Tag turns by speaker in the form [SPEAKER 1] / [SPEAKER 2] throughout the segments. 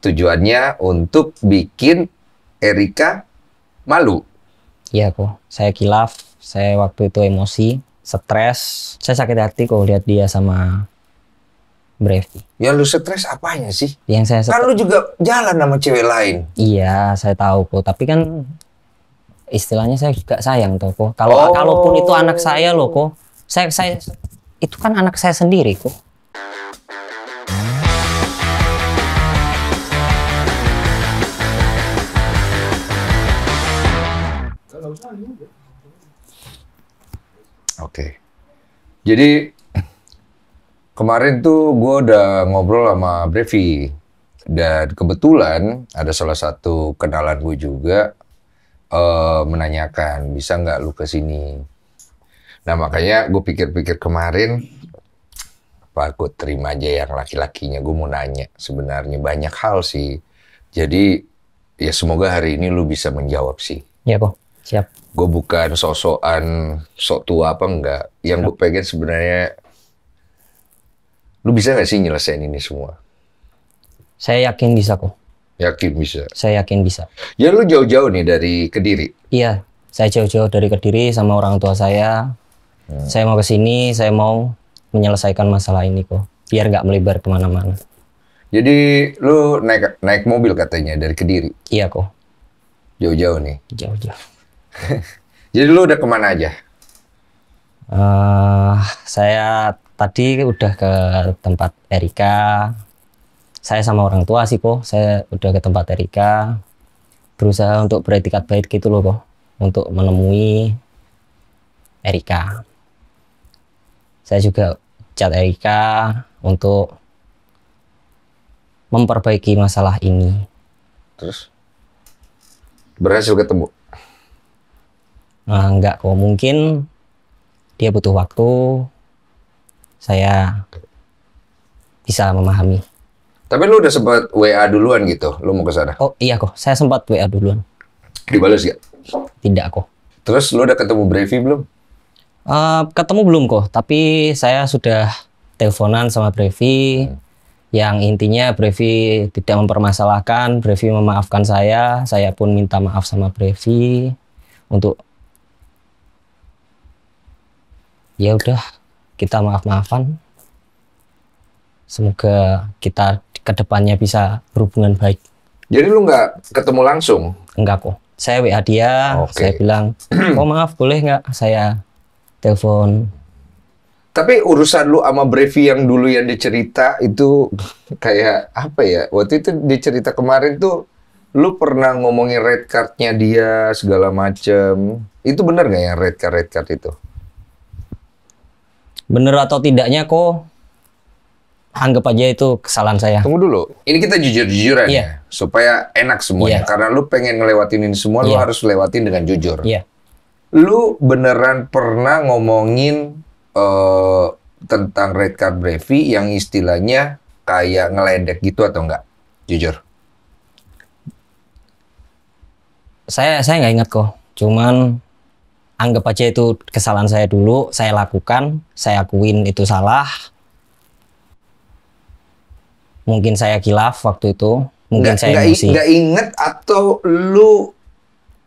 [SPEAKER 1] tujuannya untuk bikin Erika malu.
[SPEAKER 2] Iya kok, saya kilaf, saya waktu itu emosi, stres, saya sakit hati kok lihat dia sama Brevi.
[SPEAKER 1] Yang lu stres apanya sih?
[SPEAKER 2] Yang saya
[SPEAKER 1] Kan lu juga jalan sama cewek lain.
[SPEAKER 2] Iya, saya tahu kok, tapi kan istilahnya saya juga sayang tuh kok. Kalaupun itu anak saya loh kok, saya itu kan anak saya sendiri kok.
[SPEAKER 1] Oke. Jadi kemarin tuh gue udah ngobrol sama Brevi dan kebetulan ada salah satu kenalan gue juga menanyakan bisa nggak lu kesini. Nah makanya gue pikir-pikir kemarin apa gue terima aja yang laki-lakinya. Gue mau nanya sebenarnya banyak hal sih. Jadi ya semoga hari ini lu bisa menjawab sih.
[SPEAKER 2] Iya kok, siap.
[SPEAKER 1] Gue bukan sok-sokan, sok tua apa enggak. Yang gue pengen sebenarnya, lu bisa nggak sih nyelesain ini semua?
[SPEAKER 2] Saya yakin bisa kok.
[SPEAKER 1] Yakin bisa?
[SPEAKER 2] Saya yakin bisa.
[SPEAKER 1] Ya lu jauh-jauh nih dari Kediri?
[SPEAKER 2] Iya, saya jauh-jauh dari Kediri sama orang tua saya. Saya mau ke sini, saya mau menyelesaikan masalah ini kok. Biar nggak melebar kemana-mana.
[SPEAKER 1] Jadi lu naik mobil katanya dari Kediri?
[SPEAKER 2] Iya kok.
[SPEAKER 1] Jauh-jauh nih?
[SPEAKER 2] Jauh-jauh.
[SPEAKER 1] Jadi lu udah kemana aja?
[SPEAKER 2] Saya tadi udah ke tempat Erika. Saya sama orang tua sih kok. Saya udah ke tempat Erika. Berusaha untuk beretikat baik gitu loh kok. Untuk menemui Erika. Saya juga chat Erika untuk memperbaiki masalah ini.
[SPEAKER 1] Terus? Berhasil ketemu?
[SPEAKER 2] Enggak kok, mungkin dia butuh waktu. Saya bisa memahami.
[SPEAKER 1] Tapi lu udah sempat WA duluan gitu, lu mau ke sana?
[SPEAKER 2] Oh iya kok, saya sempat WA duluan.
[SPEAKER 1] Dibalas gak?
[SPEAKER 2] Tidak kok.
[SPEAKER 1] Terus lu udah ketemu Brevi belum?
[SPEAKER 2] Ketemu belum kok, tapi saya sudah teleponan sama Brevi. Yang intinya Brevi tidak mempermasalahkan, Brevi memaafkan saya pun minta maaf sama Brevi untuk ya udah kita maaf-maafan. Semoga kita kedepannya bisa berhubungan baik.
[SPEAKER 1] Jadi lu nggak ketemu langsung?
[SPEAKER 2] Enggak kok. Saya WA dia, saya bilang, oh maaf boleh nggak saya telepon.
[SPEAKER 1] Tapi urusan lu sama Brevi yang dulu yang dicerita itu kayak apa ya? Waktu itu dicerita kemarin tuh lu pernah ngomongin red card-nya dia segala macem. Itu bener nggak yang red card itu?
[SPEAKER 2] Bener atau tidaknya kok anggap aja itu kesalahan saya.
[SPEAKER 1] Tunggu dulu. Ini kita jujur-jujuran ya, supaya enak semuanya. Karena lu pengen ngelewatin ini semua, lu harus lewatin dengan jujur. Lu beneran pernah ngomongin tentang red card Brevi yang istilahnya kayak ngeledek gitu atau enggak? Jujur.
[SPEAKER 2] Saya nggak ingat kok. Cuman anggap aja itu kesalahan saya dulu, saya lakukan, saya akuin itu salah. Mungkin saya kilaf waktu itu, mungkin saya emosi.
[SPEAKER 1] Nggak inget atau lu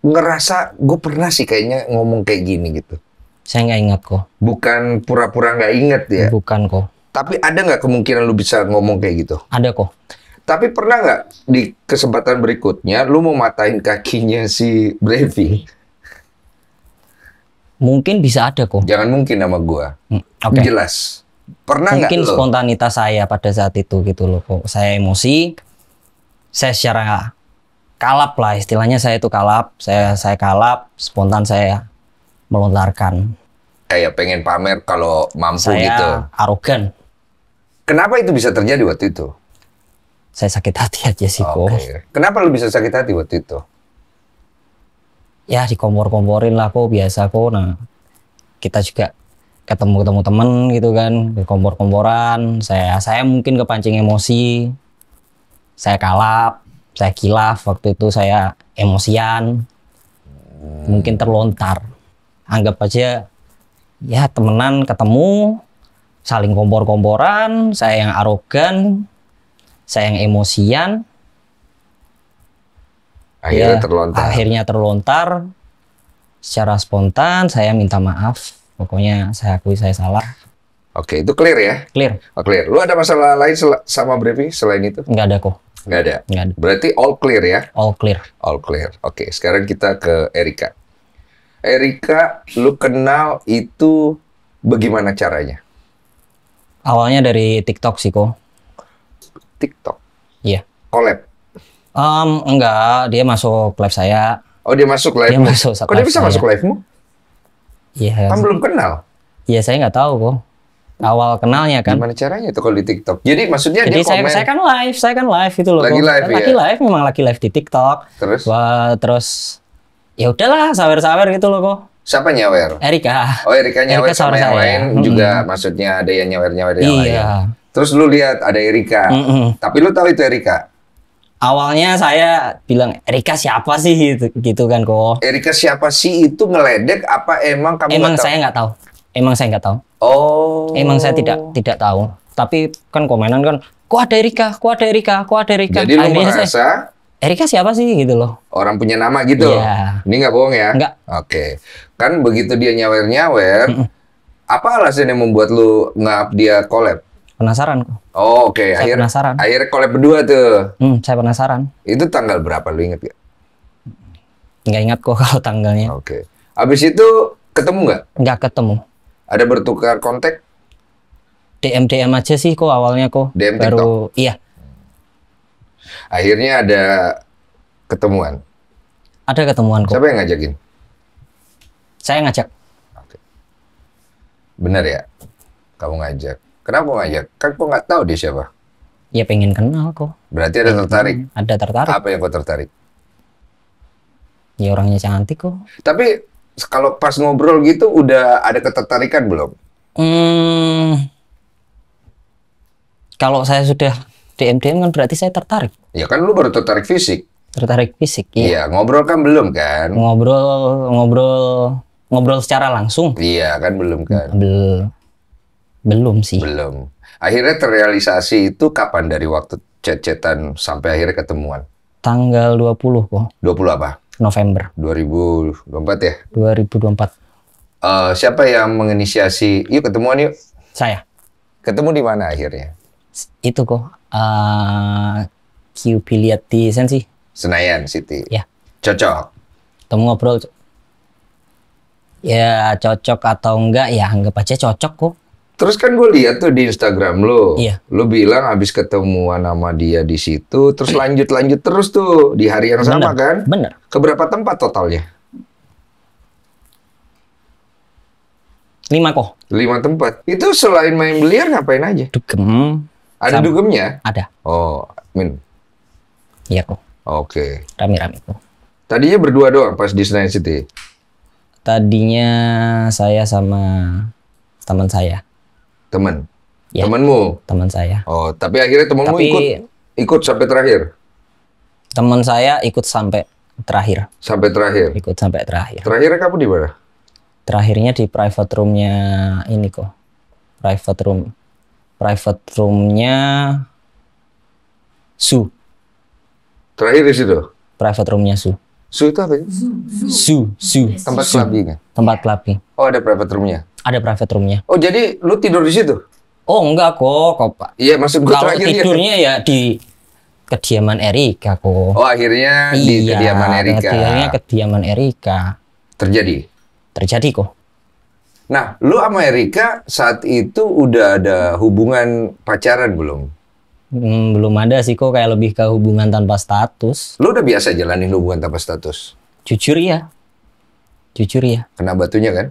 [SPEAKER 1] ngerasa gue pernah sih kayaknya ngomong kayak gini gitu?
[SPEAKER 2] Saya nggak ingat kok.
[SPEAKER 1] Bukan pura-pura nggak inget ya?
[SPEAKER 2] Bukan kok.
[SPEAKER 1] Tapi ada nggak kemungkinan lu bisa ngomong kayak gitu?
[SPEAKER 2] Ada kok.
[SPEAKER 1] Tapi pernah nggak di kesempatan berikutnya lu mau matahin kakinya si Brevi?
[SPEAKER 2] Mungkin bisa ada kok.
[SPEAKER 1] Jangan mungkin sama gua. Jelas. Pernah nggak?
[SPEAKER 2] Mungkin spontanitas saya pada saat itu gitu loh kok. Saya emosi. Saya secara kalap lah istilahnya, saya itu kalap. Saya kalap, spontan saya melontarkan.
[SPEAKER 1] Kayak pengen pamer kalau mampu
[SPEAKER 2] saya
[SPEAKER 1] gitu.
[SPEAKER 2] Arogan.
[SPEAKER 1] Kenapa itu bisa terjadi waktu itu?
[SPEAKER 2] Saya sakit hati aja sih kok.
[SPEAKER 1] Kenapa lu bisa sakit hati waktu itu?
[SPEAKER 2] Ya dikompor-komporin lah kok, biasa kok. Nah kita juga ketemu temen gitu kan, dikompor-komporan. Saya mungkin kepancing emosi. Saya kalap, saya kilaf. Waktu itu saya emosian. Mungkin terlontar. Anggap aja ya temenan ketemu, saling kompor-komporan. Saya yang arogan, saya yang emosian.
[SPEAKER 1] Akhirnya terlontar.
[SPEAKER 2] Akhirnya terlontar. Secara spontan saya minta maaf. Pokoknya saya akui saya salah.
[SPEAKER 1] Oke, itu clear ya?
[SPEAKER 2] Clear.
[SPEAKER 1] Oh, clear. Lu ada masalah lain sama Brevi selain itu?
[SPEAKER 2] Nggak ada kok.
[SPEAKER 1] Nggak ada?
[SPEAKER 2] Nggak ada.
[SPEAKER 1] Berarti all clear ya?
[SPEAKER 2] All clear.
[SPEAKER 1] All clear. Oke, sekarang kita ke Erika. Erika, lu kenal itu bagaimana caranya?
[SPEAKER 2] Awalnya dari TikTok sih kok.
[SPEAKER 1] TikTok?
[SPEAKER 2] Iya.
[SPEAKER 1] Collab?
[SPEAKER 2] Enggak, dia masuk live saya.
[SPEAKER 1] Oh, dia masuk live?
[SPEAKER 2] Dia masuk
[SPEAKER 1] Kok dia bisa masuk live-mu?
[SPEAKER 2] Iya.
[SPEAKER 1] Kan belum kenal?
[SPEAKER 2] Iya, saya nggak tahu kok. Awal kenalnya kan.
[SPEAKER 1] Gimana caranya itu kalau di TikTok? Jadi maksudnya
[SPEAKER 2] Jadi
[SPEAKER 1] dia komen?
[SPEAKER 2] saya kan live itu loh.
[SPEAKER 1] Lagi live ya?
[SPEAKER 2] Lagi live, memang lagi live di TikTok.
[SPEAKER 1] Terus?
[SPEAKER 2] Wah, terus ya udahlah, sawer-sawer gitu loh kok.
[SPEAKER 1] Siapa nyawer?
[SPEAKER 2] Erika.
[SPEAKER 1] Oh, Erika nyawer
[SPEAKER 2] Erika
[SPEAKER 1] sama yang
[SPEAKER 2] saya.
[SPEAKER 1] lain juga, maksudnya ada yang nyawer-nyawer yang lain.
[SPEAKER 2] Iya.
[SPEAKER 1] Terus lu lihat ada Erika. Tapi lu tahu itu Erika?
[SPEAKER 2] Awalnya saya bilang, Erika siapa sih gitu kan kok.
[SPEAKER 1] Erika siapa sih itu ngeledek apa emang kamu
[SPEAKER 2] Emang
[SPEAKER 1] nggak tahu?
[SPEAKER 2] saya nggak tahu. Emang saya nggak tahu.
[SPEAKER 1] Oh.
[SPEAKER 2] Emang saya tidak tahu. Tapi kan komenan kan, kok ada Erika, kok ada Erika, kok ada Erika.
[SPEAKER 1] Jadi lu
[SPEAKER 2] Akhirnya
[SPEAKER 1] merasa
[SPEAKER 2] Erika siapa sih gitu loh.
[SPEAKER 1] orang punya nama gitu?
[SPEAKER 2] Iya.
[SPEAKER 1] Ini nggak bohong ya?
[SPEAKER 2] Nggak.
[SPEAKER 1] Oke. Kan begitu dia nyawer-nyawer, apa alasan yang membuat lu nge-up dia collab?
[SPEAKER 2] Penasaran kok.
[SPEAKER 1] Oh, oke.
[SPEAKER 2] Saya penasaran.
[SPEAKER 1] Akhirnya collab berdua tuh.
[SPEAKER 2] Saya penasaran.
[SPEAKER 1] Itu tanggal berapa lu inget gak?
[SPEAKER 2] Nggak ingat kok kalau tanggalnya.
[SPEAKER 1] Oke. Abis itu ketemu nggak?
[SPEAKER 2] Nggak ketemu.
[SPEAKER 1] Ada bertukar kontak?
[SPEAKER 2] DM aja sih kok awalnya kok.
[SPEAKER 1] DM
[SPEAKER 2] baru
[SPEAKER 1] TikTok?
[SPEAKER 2] Iya.
[SPEAKER 1] Akhirnya ada ketemuan.
[SPEAKER 2] Ada ketemuan kok.
[SPEAKER 1] Siapa yang ngajakin?
[SPEAKER 2] Saya ngajak.
[SPEAKER 1] Oke. Bener ya? Kamu ngajak. Kenapa ngajak? Kan kok nggak tahu dia siapa.
[SPEAKER 2] Ya pengen kenal kok.
[SPEAKER 1] Berarti ada tertarik.
[SPEAKER 2] Ada tertarik.
[SPEAKER 1] Apa yang kau tertarik?
[SPEAKER 2] Ya orangnya cantik kok.
[SPEAKER 1] Tapi kalau pas ngobrol gitu udah ada ketertarikan belum?
[SPEAKER 2] Kalau saya sudah DM kan berarti saya tertarik.
[SPEAKER 1] Ya kan lu baru tertarik fisik.
[SPEAKER 2] Tertarik fisik.
[SPEAKER 1] Iya, ngobrol kan belum kan?
[SPEAKER 2] Ngobrol secara langsung.
[SPEAKER 1] Iya kan belum kan?
[SPEAKER 2] Belum sih.
[SPEAKER 1] Belum. Akhirnya terrealisasi itu kapan dari waktu chat-chatan sampai akhirnya ketemuan?
[SPEAKER 2] Tanggal 20 kok.
[SPEAKER 1] 20 apa?
[SPEAKER 2] November.
[SPEAKER 1] 2024 ya?
[SPEAKER 2] 2024.
[SPEAKER 1] Siapa yang menginisiasi? Yuk ketemuan yuk.
[SPEAKER 2] Saya.
[SPEAKER 1] Ketemu di mana akhirnya?
[SPEAKER 2] Itu kok. QP lihat di Sensi.
[SPEAKER 1] Senayan City.
[SPEAKER 2] Ya.
[SPEAKER 1] Cocok.
[SPEAKER 2] Ketemu ngobrol. Ya cocok atau enggak ya anggap aja cocok kok.
[SPEAKER 1] Terus kan gue lihat tuh di Instagram lo,
[SPEAKER 2] Iya.
[SPEAKER 1] lo bilang habis ketemuan sama dia di situ, terus lanjut terus tuh di hari yang sama kan?
[SPEAKER 2] Bener.
[SPEAKER 1] Keberapa tempat totalnya?
[SPEAKER 2] 5 kok.
[SPEAKER 1] 5 tempat. Itu selain main biliar ngapain aja?
[SPEAKER 2] Dugem.
[SPEAKER 1] Ada dugemnya?
[SPEAKER 2] Ada.
[SPEAKER 1] Oh, Min.
[SPEAKER 2] Iya kok.
[SPEAKER 1] Oke.
[SPEAKER 2] Rame-rame kok.
[SPEAKER 1] Tadinya berdua doang pas di Senayan City?
[SPEAKER 2] Tadinya saya sama teman saya.
[SPEAKER 1] Temen?
[SPEAKER 2] Ya.
[SPEAKER 1] Temenmu?
[SPEAKER 2] Teman saya.
[SPEAKER 1] Oh, tapi akhirnya temenmu ikut sampai terakhir?
[SPEAKER 2] Teman saya ikut sampai terakhir.
[SPEAKER 1] Sampai terakhir?
[SPEAKER 2] Ikut sampai terakhir.
[SPEAKER 1] Terakhirnya kamu di mana?
[SPEAKER 2] Terakhirnya di private room-nya ini kok. Private room-nya Su.
[SPEAKER 1] Terakhir di situ?
[SPEAKER 2] Private room-nya Su.
[SPEAKER 1] Su itu apa?
[SPEAKER 2] Su.
[SPEAKER 1] Tempat clubbing?
[SPEAKER 2] Tempat clubbing.
[SPEAKER 1] Oh, ada private room-nya?
[SPEAKER 2] Ada private room-nya.
[SPEAKER 1] Oh, jadi lu tidur di situ?
[SPEAKER 2] Oh, enggak kok, Pak.
[SPEAKER 1] Iya, maksud gue
[SPEAKER 2] Kalau
[SPEAKER 1] terakhirnya.
[SPEAKER 2] tidurnya ya di kediaman Erika kok.
[SPEAKER 1] Oh, akhirnya di kediaman Erika.
[SPEAKER 2] Akhirnya kediaman Erika. Terjadi kok.
[SPEAKER 1] Nah, lu sama Erika saat itu udah ada hubungan pacaran belum?
[SPEAKER 2] Belum ada sih kok, kayak lebih ke hubungan tanpa status.
[SPEAKER 1] Lu udah biasa jalanin hubungan tanpa status?
[SPEAKER 2] Jujur ya.
[SPEAKER 1] Kena batunya kan?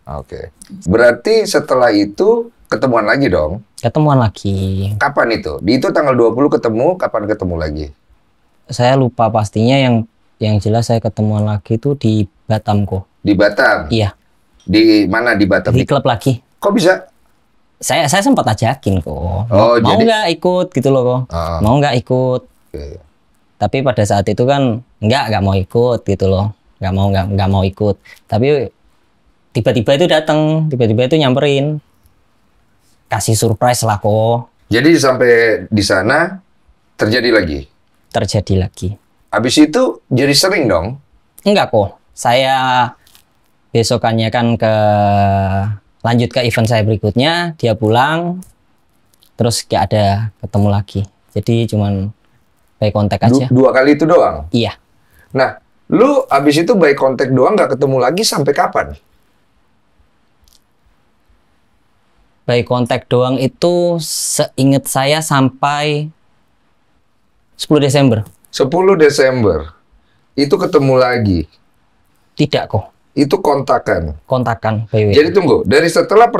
[SPEAKER 1] Oke. Berarti setelah itu ketemuan lagi dong?
[SPEAKER 2] Ketemuan lagi.
[SPEAKER 1] Kapan itu? Di itu tanggal 20 ketemu, kapan ketemu lagi?
[SPEAKER 2] Saya lupa pastinya, yang jelas saya ketemuan lagi itu di Batam kok.
[SPEAKER 1] Di Batam?
[SPEAKER 2] Iya.
[SPEAKER 1] Di mana di Batam?
[SPEAKER 2] Di klub lagi.
[SPEAKER 1] Kok bisa?
[SPEAKER 2] Saya sempat ajakin kok.
[SPEAKER 1] Oh,
[SPEAKER 2] mau
[SPEAKER 1] jadi
[SPEAKER 2] nggak ikut gitu loh kok. Mau nggak ikut.
[SPEAKER 1] Okay.
[SPEAKER 2] Tapi pada saat itu kan nggak mau ikut gitu loh. Nggak mau ikut. Tapi tiba-tiba itu datang, tiba-tiba itu nyamperin. Kasih surprise lah kok.
[SPEAKER 1] Jadi sampai di sana terjadi lagi?
[SPEAKER 2] Terjadi lagi.
[SPEAKER 1] Habis itu jadi sering dong?
[SPEAKER 2] Enggak kok. Saya besokannya kan lanjut ke event saya berikutnya, dia pulang, terus gak ada ketemu lagi. Jadi cuman by kontak aja.
[SPEAKER 1] Dua kali itu doang?
[SPEAKER 2] Iya.
[SPEAKER 1] Nah, lu abis itu by kontak doang gak ketemu lagi sampai kapan?
[SPEAKER 2] By kontak doang itu seingat saya sampai 10 Desember.
[SPEAKER 1] 10 Desember. Itu ketemu lagi?
[SPEAKER 2] Tidak kok.
[SPEAKER 1] Itu kontakan?
[SPEAKER 2] Kontakan by WA.
[SPEAKER 1] Jadi tunggu, dari setelah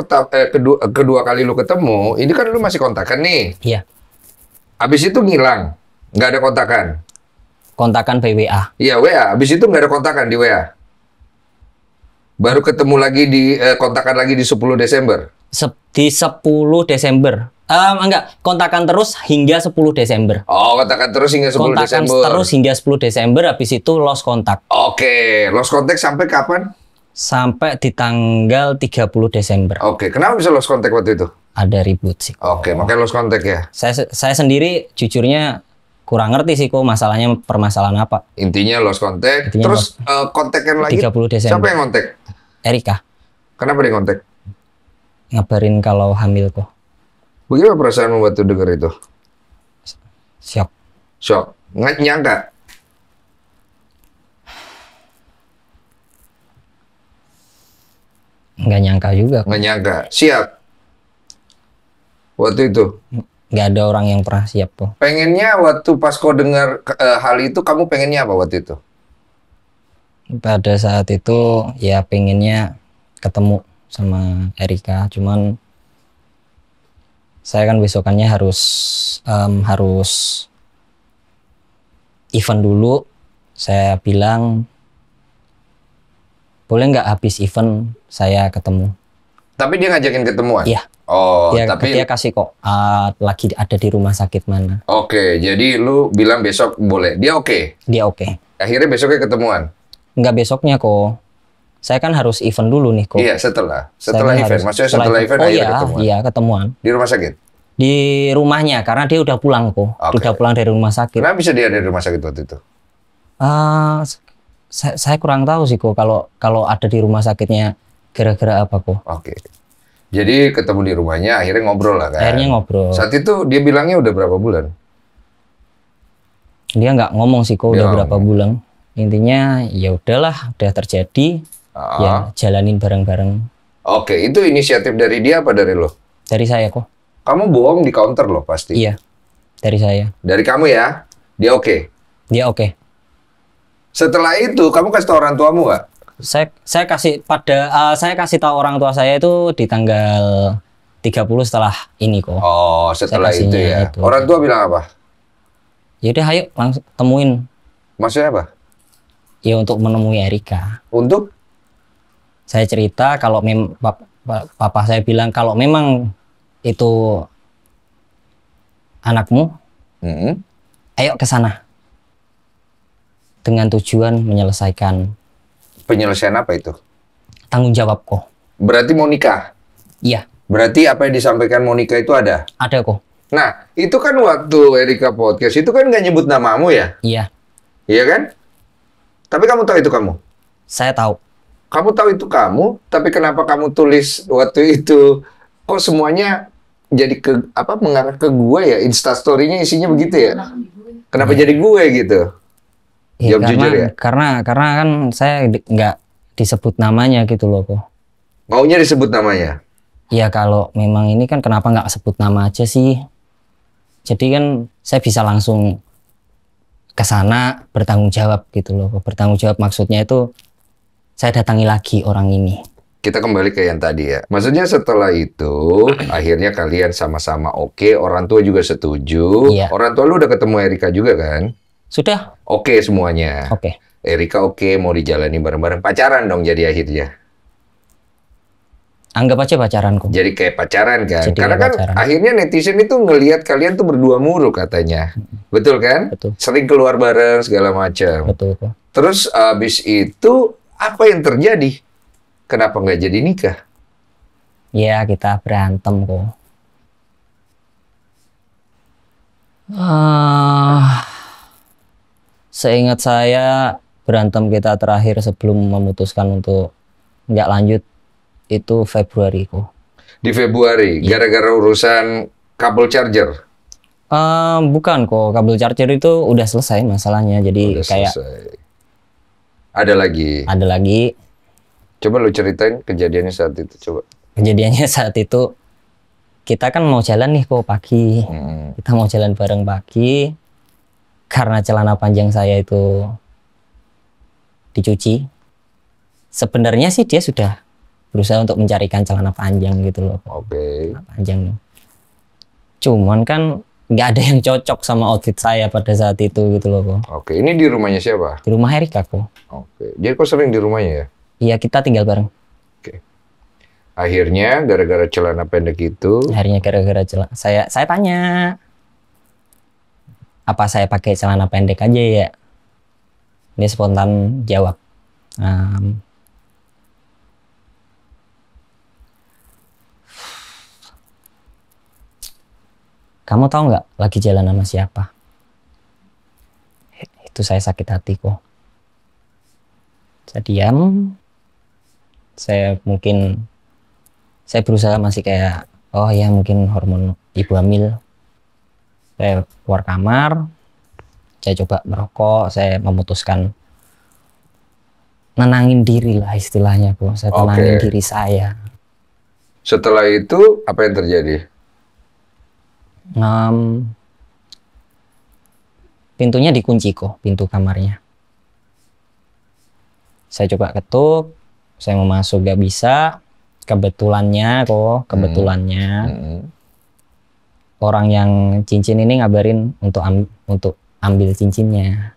[SPEAKER 1] kedua kali lu ketemu, ini kan lu masih kontakan nih?
[SPEAKER 2] Iya.
[SPEAKER 1] Habis itu ngilang? Nggak ada kontakan?
[SPEAKER 2] Kontakan by WA.
[SPEAKER 1] Iya, WA. Habis itu nggak ada kontakan di WA? Baru ketemu lagi kontakan lagi di 10 Desember?
[SPEAKER 2] Di 10 Desember. Enggak, kontakan terus hingga 10 Desember.
[SPEAKER 1] Oh, kontakan terus hingga 10
[SPEAKER 2] kontakan
[SPEAKER 1] Desember.
[SPEAKER 2] Kontakan terus hingga 10 Desember, habis itu lost kontak.
[SPEAKER 1] Oke, lost kontak sampai kapan?
[SPEAKER 2] Sampai di tanggal 30 Desember.
[SPEAKER 1] Oke, kenapa bisa lost kontak waktu itu?
[SPEAKER 2] Ada ribut sih.
[SPEAKER 1] Oke, makanya lost kontak ya?
[SPEAKER 2] Saya sendiri jujurnya kurang ngerti sih kok masalahnya permasalahan apa.
[SPEAKER 1] Intinya lost kontak. Terus kontakkan lagi
[SPEAKER 2] 30 Desember.
[SPEAKER 1] Siapa yang kontak?
[SPEAKER 2] Erika.
[SPEAKER 1] Kenapa dia kontak?
[SPEAKER 2] Ngabarin kalau hamil kok.
[SPEAKER 1] Bagaimana perasaanmu waktu dengar itu?
[SPEAKER 2] Shock.
[SPEAKER 1] Shock. Nggak nyangka?
[SPEAKER 2] Nggak nyangka juga.
[SPEAKER 1] Nggak nyangka. Siap? Waktu itu?
[SPEAKER 2] Nggak ada orang yang pernah siap kok.
[SPEAKER 1] Pengennya waktu pas kau dengar hal itu, kamu pengennya apa waktu itu?
[SPEAKER 2] Pada saat itu ya pengennya ketemu sama Erika, cuman saya kan besokannya harus event dulu. Saya bilang boleh nggak habis event saya ketemu.
[SPEAKER 1] Tapi dia ngajakin ketemuan?
[SPEAKER 2] Iya.
[SPEAKER 1] Oh,
[SPEAKER 2] tapi dia kasih kok lagi ada di rumah sakit mana.
[SPEAKER 1] Oke, jadi lu bilang besok boleh. Dia oke?
[SPEAKER 2] Dia oke.
[SPEAKER 1] Akhirnya besoknya ketemuan?
[SPEAKER 2] Nggak besoknya kok. Saya kan harus event dulu nih kok.
[SPEAKER 1] Iya, setelah event. Maksudnya setelah event akhirnya ketemuan?
[SPEAKER 2] Iya, ketemuan.
[SPEAKER 1] Di rumah sakit?
[SPEAKER 2] Di rumahnya, karena dia udah pulang kok.
[SPEAKER 1] Okay.
[SPEAKER 2] Udah pulang dari rumah sakit.
[SPEAKER 1] Kenapa bisa dia ada di rumah sakit waktu itu?
[SPEAKER 2] Saya kurang tahu sih kok kalau ada di rumah sakitnya gara-gara apa kok.
[SPEAKER 1] Oke. Jadi ketemu di rumahnya, akhirnya ngobrol lah kan?
[SPEAKER 2] Akhirnya ngobrol.
[SPEAKER 1] Saat itu dia bilangnya udah berapa bulan?
[SPEAKER 2] Dia nggak ngomong sih kok udah berapa bulan. Intinya ya udahlah, udah terjadi. Ya jalanin bareng-bareng.
[SPEAKER 1] Oke, itu inisiatif dari dia apa dari lo?
[SPEAKER 2] Dari saya kok.
[SPEAKER 1] Kamu bohong di counter loh pasti?
[SPEAKER 2] Iya, dari saya.
[SPEAKER 1] Dari kamu ya? Dia oke?
[SPEAKER 2] Dia oke.
[SPEAKER 1] Setelah itu, kamu kasih tahu orang tuamu nggak?
[SPEAKER 2] Saya kasih tahu orang tua saya itu di tanggal 30 setelah ini kok.
[SPEAKER 1] Oh, setelah itu ya. Itu. Orang tua bilang apa?
[SPEAKER 2] Ya udah ayo langsung temuin.
[SPEAKER 1] Maksudnya apa?
[SPEAKER 2] Ya untuk menemui Erika.
[SPEAKER 1] Untuk?
[SPEAKER 2] Saya cerita kalau papa saya bilang kalau memang itu anakmu, ayo ke sana dengan tujuan menyelesaikan.
[SPEAKER 1] Penyelesaian apa itu?
[SPEAKER 2] Tanggung jawab kok.
[SPEAKER 1] Berarti mau nikah?
[SPEAKER 2] Iya.
[SPEAKER 1] Berarti apa yang disampaikan Monica itu ada?
[SPEAKER 2] Ada kok.
[SPEAKER 1] Nah, itu kan waktu Erika podcast itu kan nggak nyebut namamu ya?
[SPEAKER 2] Iya.
[SPEAKER 1] Iya kan? Tapi kamu tahu itu kamu?
[SPEAKER 2] Saya tahu.
[SPEAKER 1] Kamu tahu itu kamu, tapi kenapa kamu tulis waktu itu? Kok semuanya jadi mengarah ke gue ya? Instastory-nya isinya begitu ya? Kenapa jadi gue gitu?
[SPEAKER 2] Ya, jawab jujur ya? Karena kan saya nggak disebut namanya gitu loh kok.
[SPEAKER 1] Maunya disebut namanya?
[SPEAKER 2] Ya kalau memang ini kan kenapa nggak sebut nama aja sih? Jadi kan saya bisa langsung ke sana bertanggung jawab gitu loh. Bertanggung jawab maksudnya itu saya datangi lagi orang ini.
[SPEAKER 1] Kita kembali ke yang tadi ya. Maksudnya setelah itu akhirnya kalian sama-sama oke, orang tua juga setuju.
[SPEAKER 2] Iya.
[SPEAKER 1] Orang tua lu udah ketemu Erika juga kan?
[SPEAKER 2] Sudah.
[SPEAKER 1] Oke semuanya.
[SPEAKER 2] Oke.
[SPEAKER 1] Erika oke, mau dijalani bareng-bareng. Pacaran dong jadi akhirnya.
[SPEAKER 2] Anggap aja pacaran kok.
[SPEAKER 1] Jadi kayak pacaran kan?
[SPEAKER 2] Jadi
[SPEAKER 1] karena kan
[SPEAKER 2] pacaran.
[SPEAKER 1] akhirnya netizen itu ngelihat kalian tuh berdua mulu katanya. Betul kan?
[SPEAKER 2] Betul.
[SPEAKER 1] Sering keluar bareng segala macam.
[SPEAKER 2] Betul kok.
[SPEAKER 1] Terus abis itu apa yang terjadi? Kenapa nggak jadi nikah?
[SPEAKER 2] Ya kita berantem kok. Seingat saya berantem kita terakhir sebelum memutuskan untuk nggak lanjut itu Februari kok.
[SPEAKER 1] Di Februari, gara-gara urusan kabel charger?
[SPEAKER 2] Bukan kok, kabel charger itu udah selesai masalahnya. Jadi
[SPEAKER 1] Udah
[SPEAKER 2] kayak
[SPEAKER 1] selesai. Ada lagi?
[SPEAKER 2] Ada lagi.
[SPEAKER 1] Coba lu ceritain kejadiannya saat itu, coba.
[SPEAKER 2] Kejadiannya saat itu, kita kan mau jalan nih kok pagi. Kita mau jalan bareng pagi. Karena celana panjang saya itu dicuci. Sebenarnya sih dia sudah berusaha untuk mencarikan celana panjang gitu loh.
[SPEAKER 1] Oke.
[SPEAKER 2] Celana panjang. Cuman kan nggak ada yang cocok sama outfit saya pada saat itu gitu loh kok.
[SPEAKER 1] Oke, ini di rumahnya siapa?
[SPEAKER 2] Di rumah Erika kok.
[SPEAKER 1] Oke, jadi kok sering di rumahnya ya?
[SPEAKER 2] Iya, kita tinggal bareng.
[SPEAKER 1] Oke. Akhirnya gara-gara celana pendek itu.
[SPEAKER 2] Akhirnya gara-gara celana. Saya tanya. Apa saya pakai celana pendek aja ya? Dia spontan jawab. Kamu tahu nggak lagi jalan sama siapa? Itu saya sakit hati kok. Saya diam. Saya berusaha masih kayak, oh ya mungkin hormon ibu hamil. Saya keluar kamar, saya coba merokok, saya memutuskan nenangin diri lah istilahnya, Bu. Saya tenangin diri saya.
[SPEAKER 1] Setelah itu apa yang terjadi?
[SPEAKER 2] Pintunya dikunci kok, pintu kamarnya. Saya coba ketuk, saya mau masuk gak bisa. Kebetulannya orang yang cincin ini ngabarin untuk ambil cincinnya.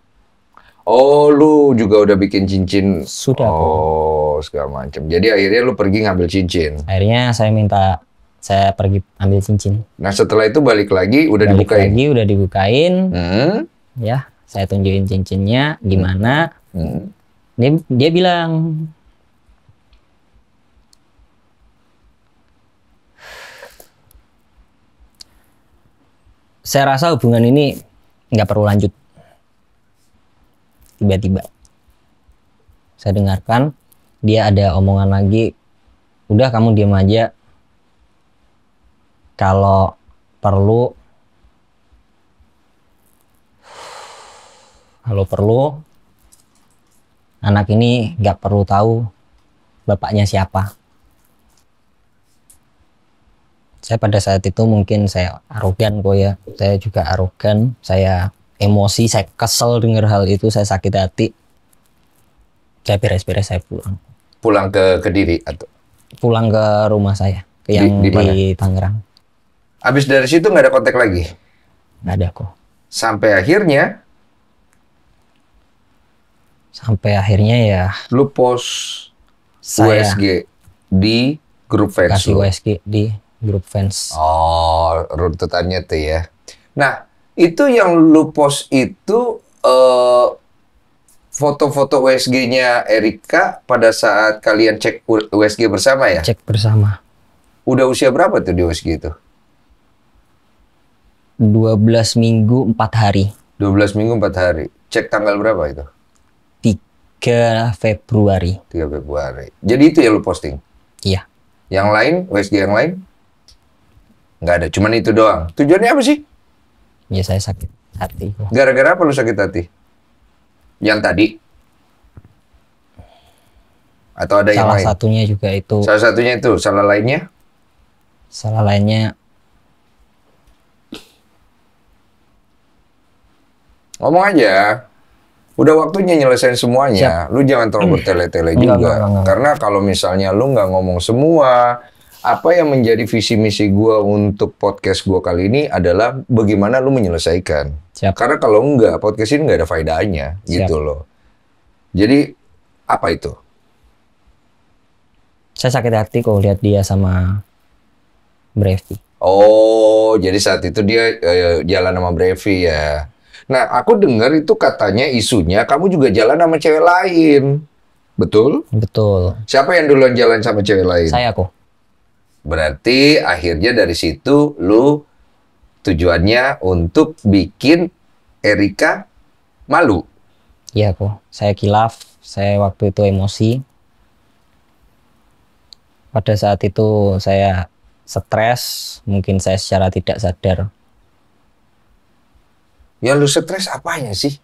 [SPEAKER 1] Oh, lu juga udah bikin cincin?
[SPEAKER 2] Sudah.
[SPEAKER 1] Oh, segala macam. Jadi akhirnya lu pergi ngambil cincin?
[SPEAKER 2] Akhirnya saya pergi ambil cincin.
[SPEAKER 1] Nah, setelah itu balik lagi, udah
[SPEAKER 2] dibukain. Ya, saya tunjukin cincinnya gimana. Dia bilang, saya rasa hubungan ini nggak perlu lanjut. Tiba-tiba saya dengarkan dia ada omongan lagi, udah kamu diam aja, kalau perlu anak ini nggak perlu tahu bapaknya siapa. Saya pada saat itu mungkin saya arogan kok ya. Saya juga arogan, saya emosi, saya kesel dengar hal itu, saya sakit hati. Saya beres-beres, saya pulang.
[SPEAKER 1] Pulang ke Kediri atau?
[SPEAKER 2] Pulang ke rumah saya, yang di Tangerang.
[SPEAKER 1] Habis dari situ nggak ada kontak lagi?
[SPEAKER 2] Nggak ada kok.
[SPEAKER 1] Sampai
[SPEAKER 2] akhirnya ya.
[SPEAKER 1] Lu post USG di grup fans.
[SPEAKER 2] Kasih USG di grup fans.
[SPEAKER 1] Oh, runtutannya tuh ya. Nah, itu yang lu post itu foto-foto USG-nya Erika pada saat kalian cek USG bersama ya?
[SPEAKER 2] Cek bersama.
[SPEAKER 1] Udah usia berapa tuh di USG itu?
[SPEAKER 2] 12 minggu 4 hari.
[SPEAKER 1] 12 minggu 4 hari. Cek tanggal berapa itu?
[SPEAKER 2] 3 Februari.
[SPEAKER 1] 3 Februari. Jadi itu yang lu posting?
[SPEAKER 2] Iya.
[SPEAKER 1] Yang lain, USG yang lain? Nggak ada, cuman itu doang. Tujuannya apa sih?
[SPEAKER 2] Ya saya sakit hati.
[SPEAKER 1] Gara-gara apa lu sakit hati? Yang tadi? Atau ada yang lain?
[SPEAKER 2] Salah satunya juga itu.
[SPEAKER 1] Salah satunya itu, salah lainnya?
[SPEAKER 2] Salah lainnya.
[SPEAKER 1] Ngomong aja. Udah waktunya nyelesain semuanya. Lu jangan terlalu bertele-tele juga.
[SPEAKER 2] Enggak.
[SPEAKER 1] Karena kalau misalnya lu nggak ngomong semua, apa yang menjadi visi misi gua untuk podcast gua kali ini adalah bagaimana lu menyelesaikan.
[SPEAKER 2] Siap.
[SPEAKER 1] Karena kalau enggak, podcast ini nggak ada faedahnya. Gitu loh. Jadi, apa itu?
[SPEAKER 2] Saya sakit hati kok lihat dia sama Brevi.
[SPEAKER 1] Oh, jadi saat itu dia jalan sama Brevi ya. Nah, aku dengar itu katanya isunya kamu juga jalan sama cewek lain. Betul?
[SPEAKER 2] Betul.
[SPEAKER 1] Siapa yang duluan jalan sama cewek lain?
[SPEAKER 2] Saya kok.
[SPEAKER 1] Berarti akhirnya dari situ lu tujuannya untuk bikin Erika malu.
[SPEAKER 2] Iya kok, saya kilaf, saya waktu itu emosi. Pada saat itu saya stres, mungkin saya secara tidak sadar.
[SPEAKER 1] Yang lu stres apanya sih?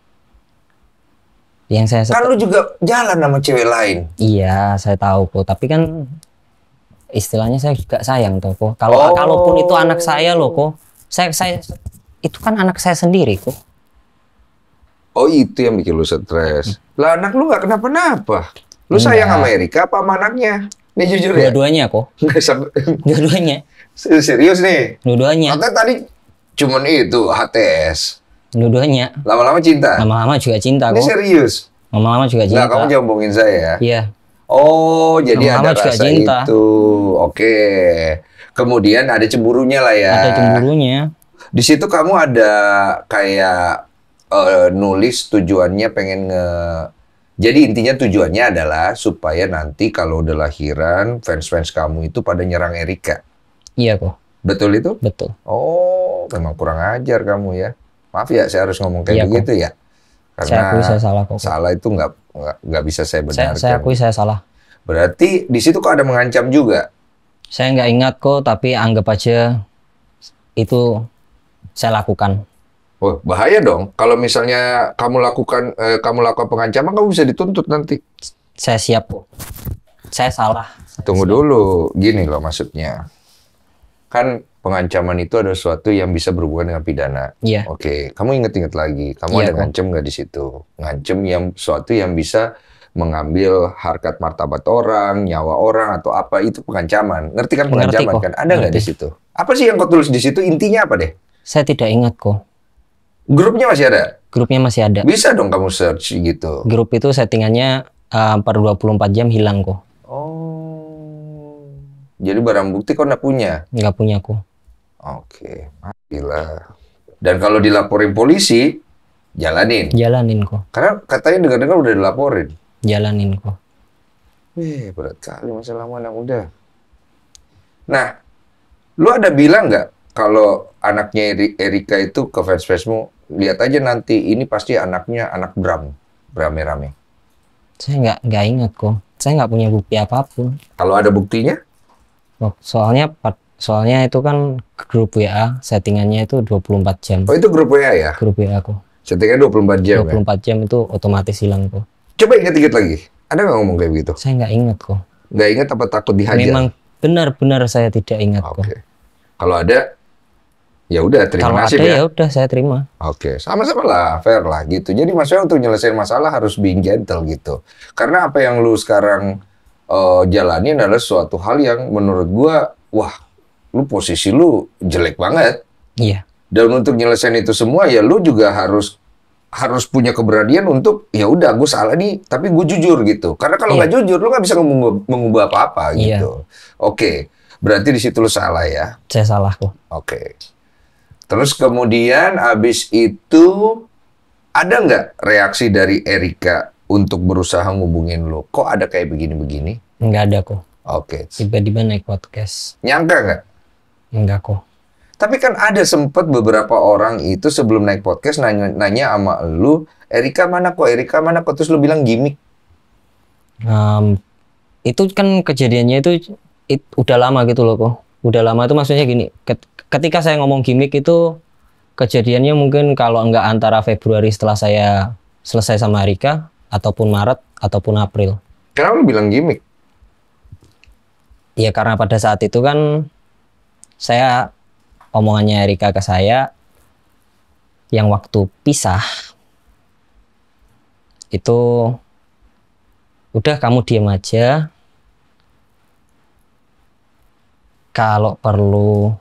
[SPEAKER 2] Yang saya
[SPEAKER 1] kan lu juga jalan sama cewek lain.
[SPEAKER 2] Iya, saya tahu kok, tapi kan istilahnya saya juga sayang toh kok. Kalaupun itu anak saya loh kok. Saya itu kan anak saya sendiri kok.
[SPEAKER 1] Oh, itu yang bikin lu stres. Lah anak lu nggak kenapa-napa. Lu sayang sama Erika apa sama anaknya? Nih jujur ya.
[SPEAKER 2] Dua-duanya kok. Dua-duanya.
[SPEAKER 1] Serius nih.
[SPEAKER 2] Dua-duanya.
[SPEAKER 1] Katanya tadi cuman itu HTS.
[SPEAKER 2] Dua-duanya.
[SPEAKER 1] Lama-lama cinta.
[SPEAKER 2] Lama-lama juga cinta kok.
[SPEAKER 1] Ini serius.
[SPEAKER 2] Lama-lama juga cinta.
[SPEAKER 1] Nggak, kamu jangan bohongin saya ya.
[SPEAKER 2] Iya.
[SPEAKER 1] Oh, jadi
[SPEAKER 2] lama-lama
[SPEAKER 1] ada
[SPEAKER 2] juga
[SPEAKER 1] rasa
[SPEAKER 2] cinta.
[SPEAKER 1] itu. Oke. Kemudian ada cemburunya lah ya.
[SPEAKER 2] Ada cemburunya.
[SPEAKER 1] Di situ kamu ada kayak nulis tujuannya pengen Jadi intinya tujuannya adalah supaya nanti kalau udah lahiran fans-fans kamu itu pada nyerang Erika.
[SPEAKER 2] Iya kok.
[SPEAKER 1] Betul itu?
[SPEAKER 2] Betul.
[SPEAKER 1] Oh, memang kurang ajar kamu ya. Maaf ya, saya harus ngomong kayak begitu ya. Karena
[SPEAKER 2] saya akui saya salah kok.
[SPEAKER 1] Salah itu nggak bisa saya benarkan.
[SPEAKER 2] Saya akui saya salah.
[SPEAKER 1] Berarti di situ kok ada mengancam juga?
[SPEAKER 2] Saya nggak ingat kok, tapi anggap aja itu saya lakukan.
[SPEAKER 1] Oh, bahaya dong. Kalau misalnya kamu lakukan pengancaman, kamu bisa dituntut nanti.
[SPEAKER 2] Saya siap kok. Saya salah.
[SPEAKER 1] Tunggu dulu. Gini loh maksudnya. Kan pengancaman itu ada sesuatu yang bisa berhubungan dengan pidana.
[SPEAKER 2] Iya.
[SPEAKER 1] Oke, kamu inget-inget lagi. Kamu ada ngancem nggak di situ? Ngancem yang sesuatu yang bisa mengambil harkat martabat orang, nyawa orang, atau apa, itu pengancaman. Ngerti kan pengancaman kan? Ada nggak di situ? Apa sih yang kau tulis di situ? Intinya apa deh?
[SPEAKER 2] Saya tidak ingat kok.
[SPEAKER 1] Grupnya masih ada?
[SPEAKER 2] Grupnya masih ada.
[SPEAKER 1] Bisa dong kamu search gitu.
[SPEAKER 2] Grup itu settingannya per 24 jam hilang kok.
[SPEAKER 1] Oh. Jadi barang bukti kau nggak punya?
[SPEAKER 2] Nggak punya kok.
[SPEAKER 1] Oke, matilah. Dan kalau dilaporin polisi, jalanin.
[SPEAKER 2] Jalanin kok.
[SPEAKER 1] Karena katanya dengar-dengar udah dilaporin.
[SPEAKER 2] Jalanin kok.
[SPEAKER 1] Berat kali masalah anak muda. Nah, lu ada bilang nggak kalau anaknya Erika itu ke fans-fansmu, lihat aja nanti ini pasti anaknya anak Bram, rame-rame.
[SPEAKER 2] Saya nggak ingat kok. Saya nggak punya bukti apapun.
[SPEAKER 1] Kalau ada buktinya?
[SPEAKER 2] Oh, soalnya itu kan grup WA, settingannya itu 24 jam.
[SPEAKER 1] Oh, itu grup WA ya?
[SPEAKER 2] Grup WA kok.
[SPEAKER 1] Settingannya 24 jam
[SPEAKER 2] 24 ya? jam itu otomatis hilang kok.
[SPEAKER 1] Coba ingat-ingat lagi. Ada nggak ngomong kayak begitu?
[SPEAKER 2] Saya nggak ingat kok.
[SPEAKER 1] Nggak ingat apa takut dihajar?
[SPEAKER 2] Memang benar-benar saya tidak ingat kok.
[SPEAKER 1] Kalau ada, ya udah terima kasih ya.
[SPEAKER 2] Kalau ada ya udah saya terima.
[SPEAKER 1] Oke, sama-sama lah, fair lah gitu. Jadi maksudnya untuk nyelesain masalah harus being gentle gitu. Karena apa yang lu sekarang jalani adalah suatu hal yang menurut gua, wah, lu posisi lu jelek banget.
[SPEAKER 2] Iya.
[SPEAKER 1] Dan untuk nyelesain itu semua ya lu juga harus punya keberanian untuk ya udah gue salah nih, tapi gue jujur gitu. Karena kalau nggak jujur lu nggak bisa mengubah apa-apa gitu. Oke, berarti di situ lu salah ya.
[SPEAKER 2] Saya salah kok.
[SPEAKER 1] Oke. Terus kemudian abis itu ada nggak reaksi dari Erika untuk berusaha ngubungin lo? Kok ada kayak begini-begini?
[SPEAKER 2] Nggak ada kok.
[SPEAKER 1] Oke.
[SPEAKER 2] Tiba-tiba naik podcast.
[SPEAKER 1] Nyangka nggak?
[SPEAKER 2] Nggak kok. Tapi
[SPEAKER 1] kan ada sempat beberapa orang itu sebelum naik podcast nanya sama lu, Erika mana kok? Erika mana kok? Terus lu bilang gimmick.
[SPEAKER 2] Itu kan kejadiannya itu udah lama gitu loh kok. Udah lama itu maksudnya gini. Ketika saya ngomong gimmick itu kejadiannya mungkin kalau nggak antara Februari setelah saya selesai sama Erika, ataupun Maret, ataupun April.
[SPEAKER 1] Kenapa lu bilang gimmick?
[SPEAKER 2] Ya karena pada saat itu kan saya omongannya Erika ke saya yang waktu pisah itu udah kamu diam aja, kalau perlu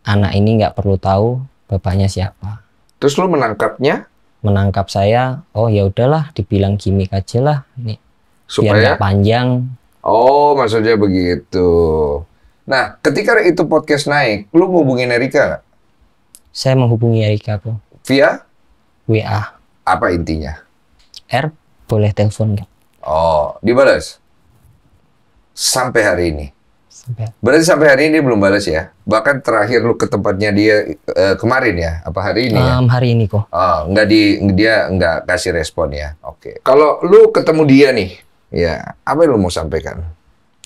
[SPEAKER 2] anak ini nggak perlu tahu bapaknya siapa.
[SPEAKER 1] Terus lu menangkapnya?
[SPEAKER 2] Menangkap saya, oh ya udahlah dibilang gimmick aja lah nih.
[SPEAKER 1] Supaya
[SPEAKER 2] biar nggak panjang.
[SPEAKER 1] Oh, maksudnya begitu. Nah, ketika itu podcast naik, lu ngubungin Erika nggak?
[SPEAKER 2] Saya menghubungi Erika kok.
[SPEAKER 1] Via?
[SPEAKER 2] WA.
[SPEAKER 1] Apa intinya?
[SPEAKER 2] Boleh telepon nggak?
[SPEAKER 1] Oh, dibalas? Sampai hari ini? Berarti sampai hari ini dia belum balas ya? Bahkan terakhir lu ke tempatnya dia kemarin ya? Apa hari ini ya?
[SPEAKER 2] Hari ini kok.
[SPEAKER 1] Oh, dia nggak kasih respon ya? Oke. Kalau lu ketemu dia nih, ya apa yang lu mau sampaikan?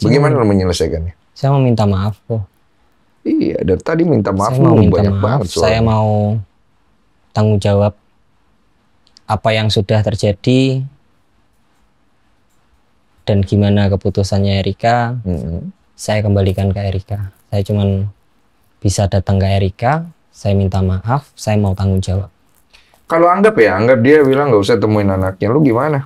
[SPEAKER 1] Bagaimana lu menyelesaikannya?
[SPEAKER 2] Saya mau minta maaf kok.
[SPEAKER 1] Iya, dari tadi minta maaf lu banyak banget.
[SPEAKER 2] Saya mau tanggung jawab apa yang sudah terjadi dan gimana keputusannya Erika. Saya kembalikan ke Erika. Saya cuman bisa datang ke Erika, saya minta maaf, saya mau tanggung jawab.
[SPEAKER 1] Kalau anggap dia bilang nggak usah temuin anaknya, lu gimana?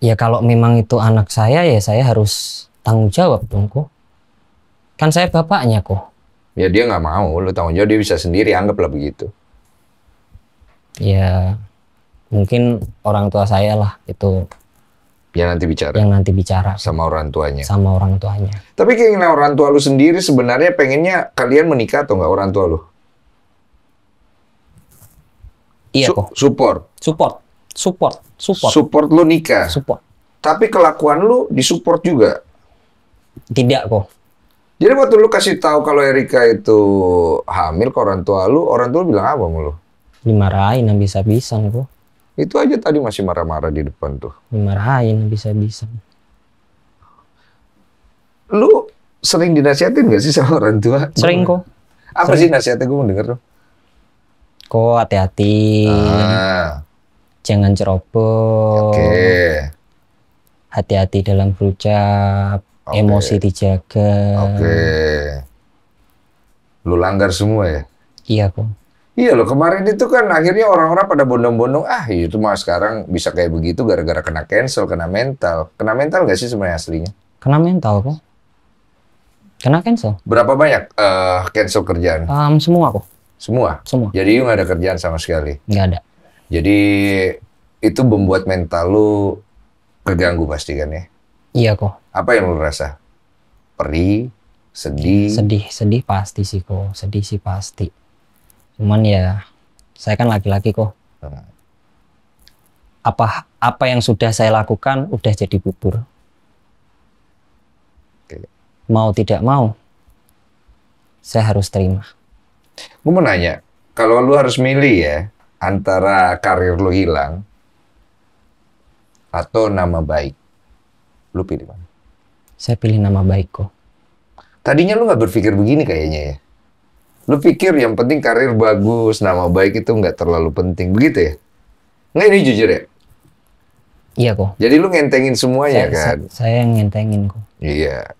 [SPEAKER 2] Ya kalau memang itu anak saya, ya saya harus tanggung jawab dong kok. Kan saya bapaknya kok.
[SPEAKER 1] Ya dia nggak mau, lu tanggung jawab, dia bisa sendiri, anggaplah begitu.
[SPEAKER 2] Ya mungkin orang tua saya lah itu. Yang nanti bicara
[SPEAKER 1] sama orang tuanya.
[SPEAKER 2] Tapi
[SPEAKER 1] keinginan orang tua lu sendiri sebenarnya pengennya kalian menikah atau nggak, orang tua lu?
[SPEAKER 2] Iya kok.
[SPEAKER 1] Support lu nikah. Tapi kelakuan lu disupport juga.
[SPEAKER 2] Tidak kok.
[SPEAKER 1] Jadi waktu lu kasih tahu kalau Erika itu hamil ke orang tua lu bilang apa sama lu?
[SPEAKER 2] Dimarahin habis-habisan kok.
[SPEAKER 1] Itu aja tadi masih marah-marah di depan tuh.
[SPEAKER 2] Dimarahin bisa-bisa.
[SPEAKER 1] Lu sering dinasihatin gak sih sama orang tua?
[SPEAKER 2] Sering kok.
[SPEAKER 1] Apa sih nasihatnya, gue mau denger tuh?
[SPEAKER 2] Kok hati-hati. Jangan ceroboh. Hati-hati dalam berucap. Emosi dijaga.
[SPEAKER 1] Lu langgar semua ya?
[SPEAKER 2] Iya kok.
[SPEAKER 1] Iya loh, kemarin itu kan akhirnya orang-orang pada bondong-bondong, itu mah sekarang bisa kayak begitu gara-gara kena cancel, kena mental. Kena mental nggak sih sebenarnya aslinya?
[SPEAKER 2] Kena mental kok. Kena cancel.
[SPEAKER 1] Berapa banyak cancel kerjaan?
[SPEAKER 2] Semua kok.
[SPEAKER 1] Semua? Jadi lu nggak ada kerjaan sama sekali?
[SPEAKER 2] Nggak ada.
[SPEAKER 1] Jadi itu membuat mental lu keganggu pasti kan ya?
[SPEAKER 2] Iya kok.
[SPEAKER 1] Apa yang lu rasa? Perih? Sedih?
[SPEAKER 2] Sedih pasti sih kok. Sedih sih pasti. Cuman ya, saya kan laki-laki kok. Apa yang sudah saya lakukan udah jadi bubur. Mau tidak mau, saya harus terima.
[SPEAKER 1] Gue mau nanya, kalau lu harus milih ya, antara karir lu hilang atau nama baik, lu pilih mana?
[SPEAKER 2] Saya pilih nama baik kok.
[SPEAKER 1] Tadinya lu nggak berpikir begini kayaknya ya? Lu pikir yang penting karir bagus, nama baik itu nggak terlalu penting, begitu ya? Nggak, ini jujur ya?
[SPEAKER 2] Iya kok.
[SPEAKER 1] Jadi lu ngentengin semuanya kan?
[SPEAKER 2] Saya yang ngentengin kok.
[SPEAKER 1] Iya.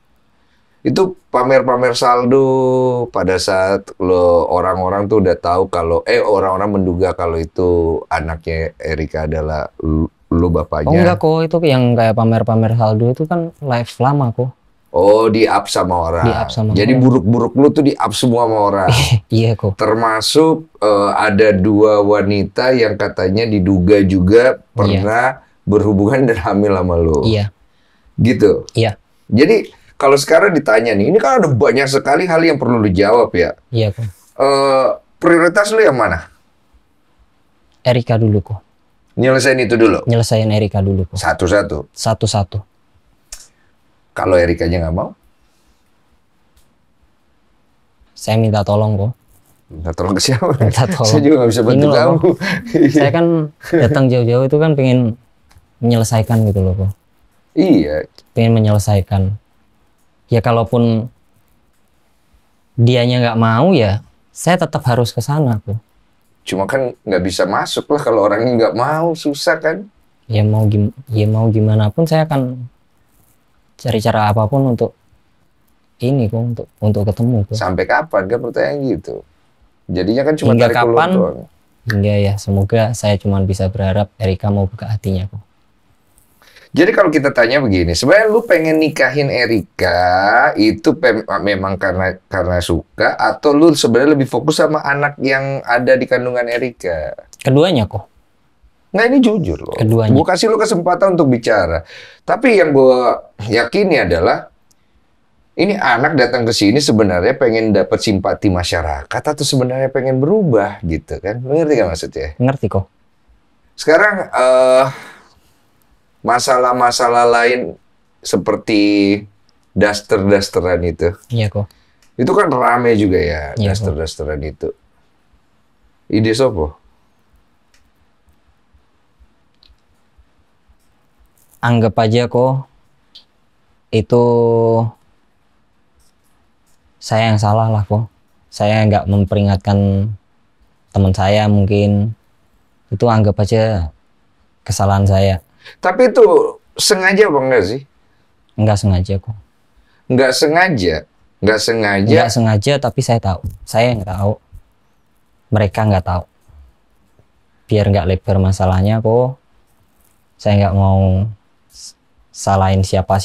[SPEAKER 1] Itu pamer-pamer saldo pada saat lo orang-orang tuh udah tahu kalau orang-orang menduga kalau itu anaknya Erika adalah lu bapaknya.
[SPEAKER 2] Oh enggak kok, itu yang kayak pamer-pamer saldo itu kan live lama kok.
[SPEAKER 1] Oh, di-up sama orang. Jadi buruk-buruk lu tuh di-up semua sama orang.
[SPEAKER 2] Iya kok.
[SPEAKER 1] Termasuk ada 2 wanita yang katanya diduga juga pernah berhubungan dan hamil sama lu.
[SPEAKER 2] Iya.
[SPEAKER 1] Gitu?
[SPEAKER 2] Iya.
[SPEAKER 1] Jadi kalau sekarang ditanya nih, ini kan ada banyak sekali hal yang perlu dijawab ya.
[SPEAKER 2] Iya kok.
[SPEAKER 1] Prioritas lu yang mana?
[SPEAKER 2] Erika dulu kok.
[SPEAKER 1] Nyelesain itu dulu?
[SPEAKER 2] Nyelesain Erika dulu kok.
[SPEAKER 1] Satu-satu?
[SPEAKER 2] Satu-satu.
[SPEAKER 1] Kalau Erikanya nggak mau?
[SPEAKER 2] Saya minta tolong kok.
[SPEAKER 1] Minta tolong ke siapa?
[SPEAKER 2] Minta tolong.
[SPEAKER 1] Saya juga nggak bisa bantu kamu.
[SPEAKER 2] Saya kan datang jauh-jauh itu kan pengen menyelesaikan gitu loh kok.
[SPEAKER 1] Iya.
[SPEAKER 2] Pengen menyelesaikan. Ya kalaupun dianya nggak mau ya, saya tetap harus ke sana kok.
[SPEAKER 1] Cuma kan nggak bisa masuk lah kalau orangnya nggak mau, susah kan?
[SPEAKER 2] Ya mau gimana pun saya akan cari cara apapun untuk ini kok, untuk ketemu kok.
[SPEAKER 1] Sampai kapan kan pertanyaan gitu? Jadinya kan cuma
[SPEAKER 2] hingga
[SPEAKER 1] tarik
[SPEAKER 2] kapan?
[SPEAKER 1] Doang.
[SPEAKER 2] Hingga ya semoga saya cuma bisa berharap Erika mau buka hatinya kok.
[SPEAKER 1] Jadi kalau kita tanya begini, sebenarnya lu pengen nikahin Erika itu memang karena suka atau lu sebenarnya lebih fokus sama anak yang ada di kandungan Erika?
[SPEAKER 2] Keduanya kok.
[SPEAKER 1] Nah ini jujur loh.
[SPEAKER 2] Keduanya.
[SPEAKER 1] Gue kasih lu kesempatan untuk bicara. Tapi yang gue yakini adalah ini anak datang ke sini sebenarnya pengen dapat simpati masyarakat atau sebenarnya pengen berubah gitu kan? Lu ngerti gak maksudnya?
[SPEAKER 2] Ngerti kok.
[SPEAKER 1] Sekarang masalah-masalah lain seperti daster-dasteran itu.
[SPEAKER 2] Iya kok.
[SPEAKER 1] Itu kan rame juga ya,
[SPEAKER 2] Iya,
[SPEAKER 1] daster-dasteran itu. Ide sopo?
[SPEAKER 2] Anggap aja kok itu saya yang salah lah kok. Saya nggak memperingatkan teman saya mungkin. Itu anggap aja kesalahan saya.
[SPEAKER 1] Tapi itu sengaja apa enggak sih?
[SPEAKER 2] Nggak sengaja kok.
[SPEAKER 1] Nggak sengaja. Nggak sengaja.
[SPEAKER 2] Nggak sengaja tapi saya tahu. Saya nggak tahu. Mereka nggak tahu. Biar nggak lebar masalahnya kok. Saya nggak mau salahin siapa.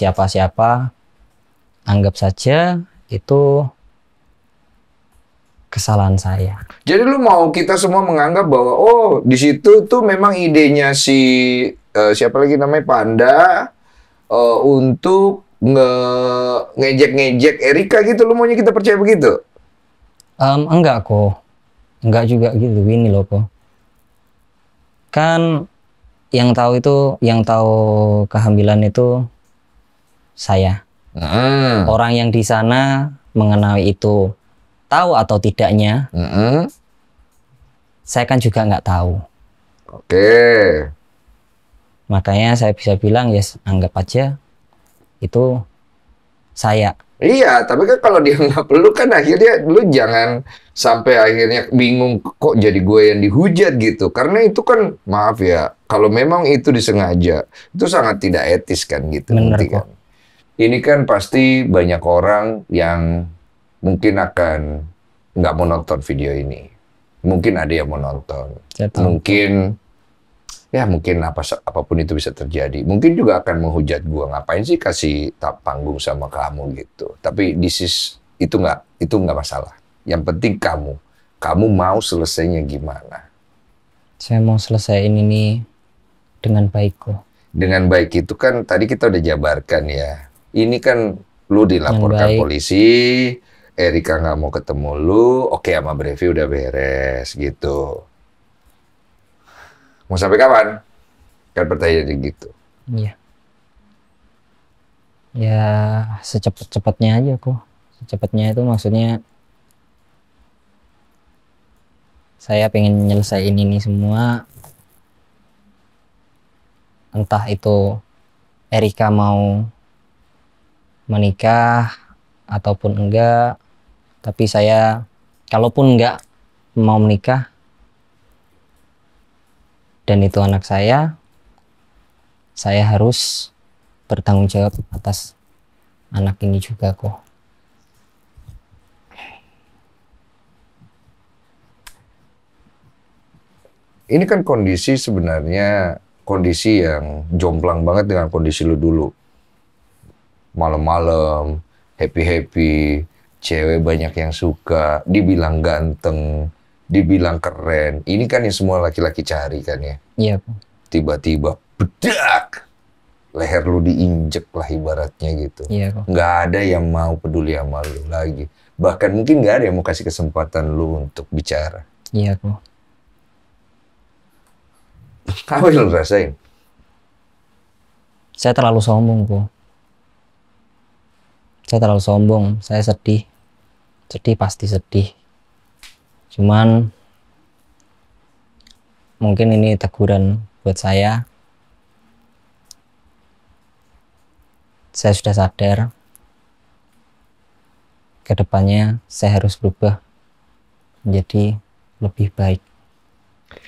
[SPEAKER 2] Anggap saja itu kesalahan saya.
[SPEAKER 1] Jadi lu mau kita semua menganggap bahwa oh di situ tuh memang idenya si siapa lagi namanya Panda untuk ngejek-ngejek Erika gitu. Lu maunya kita percaya begitu?
[SPEAKER 2] Enggak kok. Enggak juga gitu. Ini loh kok. Kan yang tahu kehamilan itu saya. Orang yang di sana mengenai itu tahu atau tidaknya, saya kan juga nggak tahu.
[SPEAKER 1] Oke.
[SPEAKER 2] Makanya saya bisa bilang yes, anggap aja itu saya.
[SPEAKER 1] Iya, tapi kan kalau dia nggak perlu kan akhirnya lu jangan sampai akhirnya bingung kok jadi gue yang dihujat gitu. Karena itu kan maaf ya, kalau memang itu disengaja, itu sangat tidak etis kan gitu.
[SPEAKER 2] Bener
[SPEAKER 1] kan. Ini kan pasti banyak orang yang mungkin akan nggak mau nonton video ini. Mungkin ada yang mau nonton. Mungkin apapun itu bisa terjadi. Mungkin juga akan menghujat gua, ngapain sih kasih panggung sama kamu gitu. Tapi itu nggak masalah. Yang penting kamu mau selesainya gimana?
[SPEAKER 2] Saya mau selesaiin ini dengan baik kok.
[SPEAKER 1] Dengan baik itu kan tadi kita udah jabarkan ya. Ini kan lu dilaporkan polisi, Erika nggak mau ketemu lu, oke sama Brevi udah beres gitu. Mau sampai kapan? Kan pertanyaan gitu.
[SPEAKER 2] Iya. Ya secepat-cepatnya aja kok. Secepatnya itu maksudnya saya pengen nyelesain ini semua. Entah itu Erika mau menikah ataupun enggak, tapi saya kalaupun enggak mau menikah dan itu anak saya harus bertanggung jawab atas anak ini juga kok.
[SPEAKER 1] Ini kan sebenarnya kondisi yang jomplang banget dengan kondisi lu dulu. Malam-malam, happy-happy, cewek banyak yang suka, dibilang ganteng, dibilang keren. Ini kan yang semua laki-laki cari kan ya.
[SPEAKER 2] Iya.
[SPEAKER 1] Tiba-tiba, bedak! Leher lu diinjek lah ibaratnya gitu.
[SPEAKER 2] Iya kok.
[SPEAKER 1] Nggak ada yang mau peduli sama lu lagi. Bahkan mungkin nggak ada yang mau kasih kesempatan lu untuk bicara.
[SPEAKER 2] Iya kok.
[SPEAKER 1] Apa yang lu rasain?
[SPEAKER 2] Saya terlalu sombong kok. Saya terlalu sombong, saya sedih. Sedih pasti sedih. Cuman mungkin ini teguran buat saya. Saya sudah sadar. Kedepannya saya harus berubah menjadi lebih baik.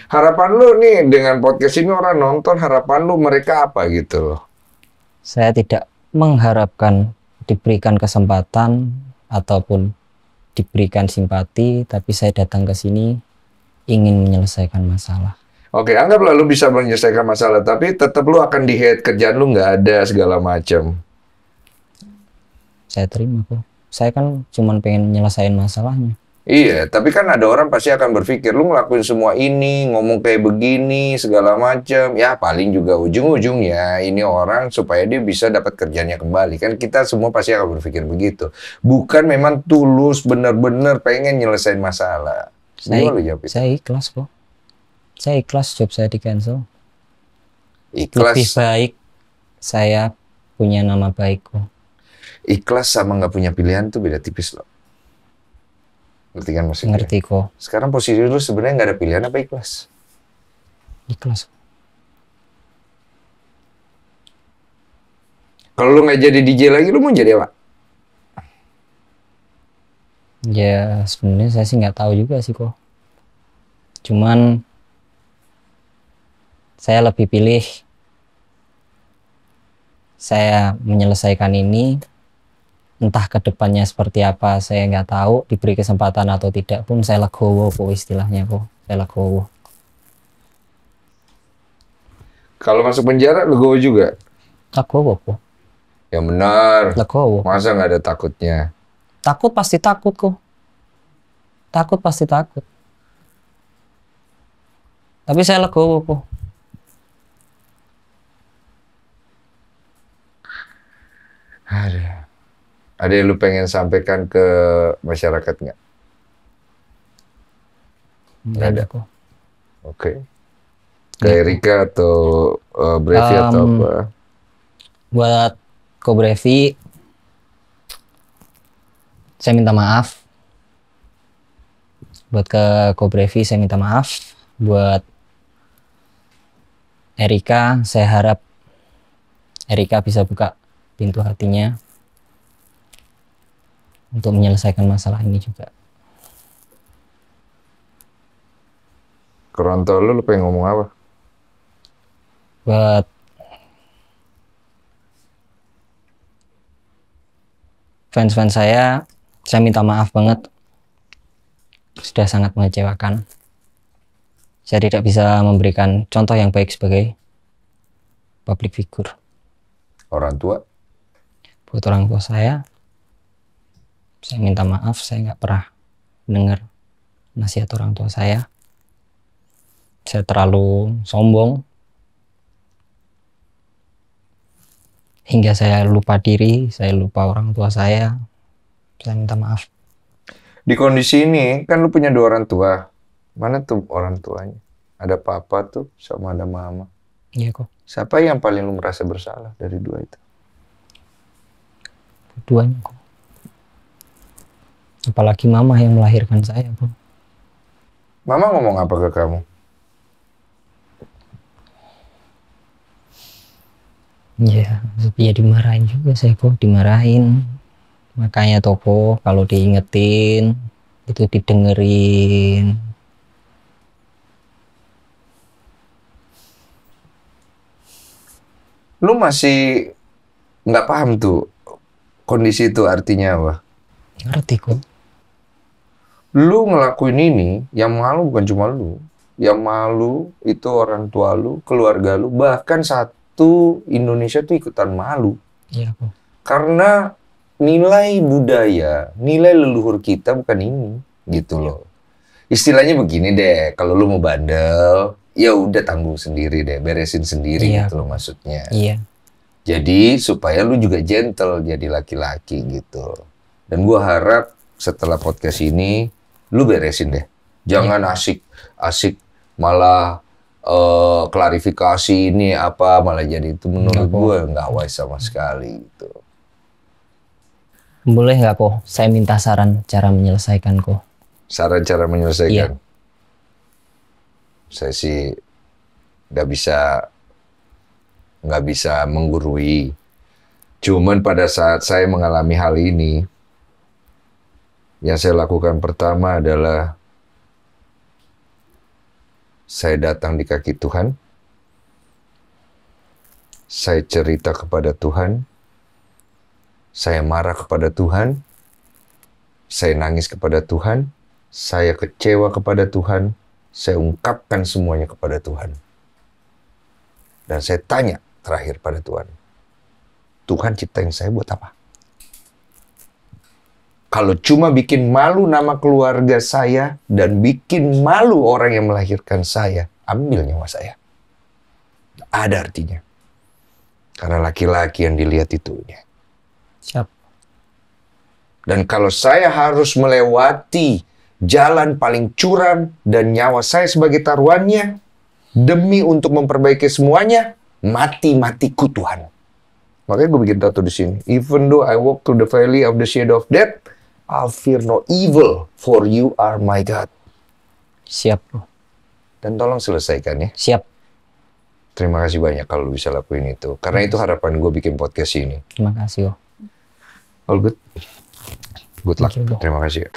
[SPEAKER 1] Harapan lu nih dengan podcast ini orang nonton, harapan lu mereka apa gitu loh?
[SPEAKER 2] Saya tidak mengharapkan diberikan kesempatan ataupun diberikan simpati, tapi saya datang ke sini ingin menyelesaikan masalah.
[SPEAKER 1] Oke, anggaplah lu bisa menyelesaikan masalah, tapi tetap lu akan di-hate, kerjaan lu nggak ada segala macam.
[SPEAKER 2] Saya terima kok. Saya kan cuma pengen nyelesain masalahnya.
[SPEAKER 1] Iya, tapi kan ada orang pasti akan berpikir, lu ngelakuin semua ini, ngomong kayak begini, segala macam. Ya paling juga ujung-ujungnya ini orang supaya dia bisa dapat kerjanya kembali. Kan kita semua pasti akan berpikir begitu. Bukan memang tulus, bener-bener pengen nyelesain masalah.
[SPEAKER 2] Saya ikhlas kok. Saya ikhlas job saya di cancel.
[SPEAKER 1] Ikhlas.
[SPEAKER 2] Lebih baik saya punya nama baik kok.
[SPEAKER 1] Ikhlas sama nggak punya pilihan tuh beda tipis loh. Ngerti kan maksudnya?
[SPEAKER 2] Ngerti kok.
[SPEAKER 1] Sekarang posisi lu sebenarnya nggak ada pilihan apa ikhlas?
[SPEAKER 2] Ikhlas.
[SPEAKER 1] Kalau lu nggak jadi DJ lagi, lu mau jadi apa?
[SPEAKER 2] Ya sebenarnya saya sih nggak tahu juga sih kok. Cuman saya lebih pilih saya menyelesaikan ini, entah kedepannya seperti apa saya nggak tahu, diberi kesempatan atau tidak pun saya legowo kok istilahnya kok, saya legowo.
[SPEAKER 1] Kalau masuk penjara legowo juga?
[SPEAKER 2] Legowo kok.
[SPEAKER 1] Ya benar.
[SPEAKER 2] Legowo.
[SPEAKER 1] Masa nggak ada takutnya?
[SPEAKER 2] Takut pasti takut kok. Takut pasti takut. Tapi saya legowo kok.
[SPEAKER 1] Ada yang lu pengen sampaikan ke masyarakat nggak?
[SPEAKER 2] Nggak ada kok.
[SPEAKER 1] Oke. Ke Erika atau Brevi atau apa?
[SPEAKER 2] Buat Ko Brevi, saya minta maaf. Buat ke Ko Brevi saya minta maaf. Buat Erika, saya harap Erika bisa buka pintu hatinya untuk menyelesaikan masalah ini juga.
[SPEAKER 1] Kerontol lu pengen ngomong apa?
[SPEAKER 2] Buat fans-fans saya minta maaf banget. Sudah sangat mengecewakan. Saya tidak bisa memberikan contoh yang baik sebagai public figure.
[SPEAKER 1] Orang tua?
[SPEAKER 2] Buat orang tua saya minta maaf, saya nggak pernah dengar nasihat orang tua saya. Saya terlalu sombong hingga saya lupa diri, saya lupa orang tua saya minta maaf.
[SPEAKER 1] Di kondisi ini kan lu punya 2 orang tua. Mana tuh orang tuanya? Ada papa tuh sama ada mama.
[SPEAKER 2] Iya kok.
[SPEAKER 1] Siapa yang paling lu merasa bersalah dari 2 itu?
[SPEAKER 2] Keduanya kok. Apalagi mama yang melahirkan saya kok.
[SPEAKER 1] Mama ngomong apa ke kamu?
[SPEAKER 2] Ya dimarahin juga saya kok, dimarahin. Makanya toko kalau diingetin itu didengerin.
[SPEAKER 1] Lu masih nggak paham tuh kondisi itu artinya apa?
[SPEAKER 2] Ngerti kok.
[SPEAKER 1] Lu ngelakuin ini, yang malu bukan cuma lu. Yang malu itu orang tua lu, keluarga lu, bahkan satu Indonesia tuh ikutan malu.
[SPEAKER 2] Iya kok.
[SPEAKER 1] Karena nilai budaya, nilai leluhur kita bukan ini, gitu loh. Istilahnya begini deh, kalau lu mau bandel, ya udah tanggung sendiri deh, beresin sendiri gitu loh maksudnya.
[SPEAKER 2] Iya.
[SPEAKER 1] Jadi supaya lu juga gentle jadi laki-laki gitu. Dan gua harap setelah podcast ini lu beresin deh. Jangan asik malah klarifikasi ini apa malah jadi itu menurut gua nggak wise sama sekali gitu.
[SPEAKER 2] Boleh nggak kok saya minta saran cara menyelesaikan kok?
[SPEAKER 1] Saran cara menyelesaikan?
[SPEAKER 2] Iya.
[SPEAKER 1] Saya sih nggak bisa menggurui. Cuman pada saat saya mengalami hal ini, yang saya lakukan pertama adalah saya datang di kaki Tuhan, saya cerita kepada Tuhan, saya marah kepada Tuhan, saya nangis kepada Tuhan, saya kecewa kepada Tuhan, saya ungkapkan semuanya kepada Tuhan. Dan saya tanya terakhir pada Tuhan, Tuhan ciptain saya buat apa? Kalau cuma bikin malu nama keluarga saya dan bikin malu orang yang melahirkan saya, ambil nyawa saya. Ada artinya. Karena laki-laki yang dilihat itu.
[SPEAKER 2] Siap.
[SPEAKER 1] Dan kalau saya harus melewati jalan paling curam dan nyawa saya sebagai taruhannya, demi untuk memperbaiki semuanya, mati-matiku Tuhan. Makanya gue bikin tato di sini. Even though I walk through the valley of the shadow of death, I'll fear no evil, for you are my God.
[SPEAKER 2] Siap, bro.
[SPEAKER 1] Dan tolong selesaikan ya.
[SPEAKER 2] Siap.
[SPEAKER 1] Terima kasih banyak kalau bisa lakuin itu. Karena itu harapan gue bikin podcast ini.
[SPEAKER 2] Terima kasih, oh.
[SPEAKER 1] All good. Good luck. Terima kasih.